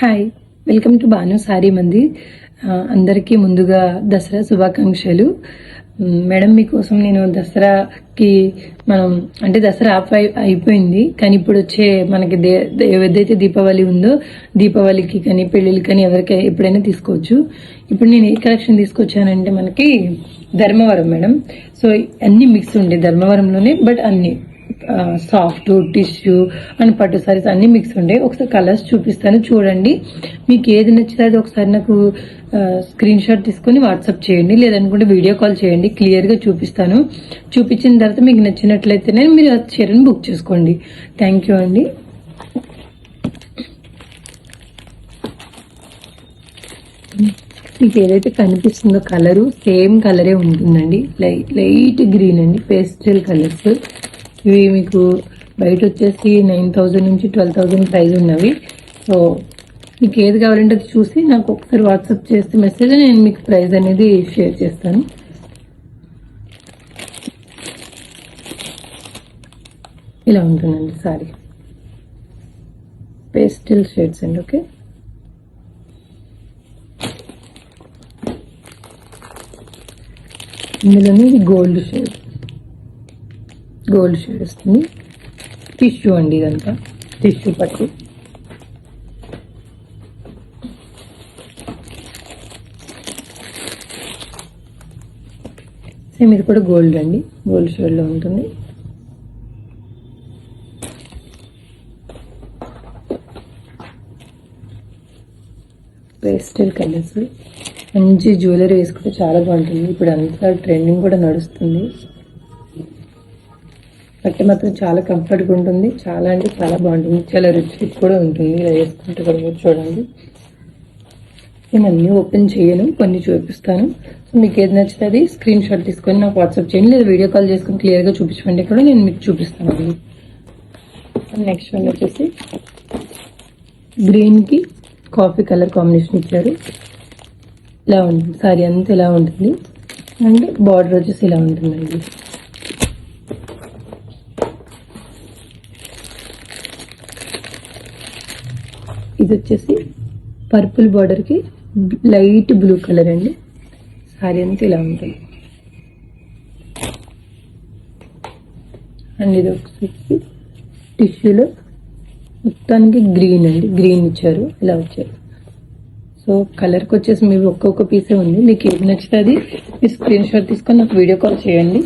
Hi, welcome to బాను సారీ మంది. అందరికీ ముందుగా దసరా శుభాకాంక్షలు. మేడం, మీకోసం నేను దసరాకి అంటే దసరా అయిపోయింది, కానీ ఇప్పుడు వచ్చే మనకి ఏదైతే దీపావళి ఉందో దీపావళికి కానీ పెళ్లిళ్ళకి కానీ ఎవరికి ఎప్పుడైనా తీసుకోవచ్చు. ఇప్పుడు నేను ఏ కలెక్షన్ తీసుకొచ్చానంటే మనకి ధర్మవరం మేడం. సో అన్ని మిక్స్ ఉండే ధర్మవరంలోనే, బట్ అన్ని సాఫ్ట్ టిష్యూ అండ్ పట్టు సారీస్ అన్ని మిక్స్ ఉండే. ఒకసారి కలర్స్ చూపిస్తాను, చూడండి. మీకు ఏది నచ్చితే అది ఒకసారి నాకు స్క్రీన్ షాట్ తీసుకుని వాట్సాప్ చేయండి, లేదనుకుంటే వీడియో కాల్ చేయండి. క్లియర్ గా చూపిస్తాను. చూపించిన తర్వాత మీకు నచ్చినట్లయితేనే మీరు ఆ చీరను బుక్ చేసుకోండి. థ్యాంక్ యూ అండి. మీకు ఏదైతే కనిపిస్తుందో కలరు సేమ్ కలరే ఉంటుందండి. లైట్ గ్రీన్ అండి, పేస్టల్ కలర్స్. ఇవి మీకు బయట వచ్చేసి 9,000 నుంచి 12,000 ప్రైస్ ఉన్నవి. సో మీకు ఏది కావాలంటే అది చూసి నాకు ఒకసారి వాట్సాప్ చేస్తే మెసేజ్ నేను మీకు ప్రైస్ అనేది షేర్ చేస్తాను. ఇలా ఉంటుందండి సారీ, పేస్టల్ షేడ్స్ అండి. ఓకే, ఇందులోనే గోల్డ్ షేడ్ వస్తుంది. టిష్యూ అండి, ఇదంతా టిష్యూ పట్టు. సేమ్ ఇది కూడా గోల్డ్ అండి, గోల్డ్ షేడ్ లో ఉంటుంది. పేస్టల్ కలర్స్, మంచి జ్యువెలరీ వేసుకుంటే చాలా బాగుంటుంది. ఇప్పుడు అంతా ట్రెండింగ్ కూడా నడుస్తుంది. బట్టి మాత్రం చాలా కంఫర్ట్గా ఉంటుంది, చాలా అంటే చాలా బాగుంటుంది. చాలా రిచ్ లుక్ కూడా ఉంటుంది. ఇలా వేసుకుంటే కూడా మీరు చూడండి. నేను అన్నీ ఓపెన్ చేయను, కొన్ని చూపిస్తాను. సో మీకు ఏది నచ్చితే స్క్రీన్ షాట్ తీసుకొని నాకు వాట్సాప్ చేయండి, లేదా వీడియో కాల్ చేసుకొని క్లియర్గా చూపించమంటే కూడా నేను మీకు చూపిస్తాను అండి. నెక్స్ట్ వన్ వచ్చేసి గ్రీన్కి కాఫీ కలర్ కాంబినేషన్ ఇచ్చారు. ఇలా ఉంటుంది సారీ అంతా, ఇలా ఉంటుంది. అండ్ బార్డర్ వచ్చేసి ఇలా ఉంటుందండి. ఇది వచ్చేసి పర్పుల్ బార్డర్ కి లైట్ బ్లూ కలర్ అండి. సారీ అంతా ఇలా ఉంటుంది. అండ్ ఇది వచ్చేసి టిష్యూలో మొత్తానికి గ్రీన్ అండి, గ్రీన్ ఇచ్చారు, ఇలా వచ్చారు. సో కలర్కి వచ్చేసి మీకు ఒక్కొక్క పీసే ఉంది. మీకు ఏది నచ్చితే అది మీరు స్క్రీన్ షాట్ తీసుకొని నాకు వీడియో కాల్ చేయండి.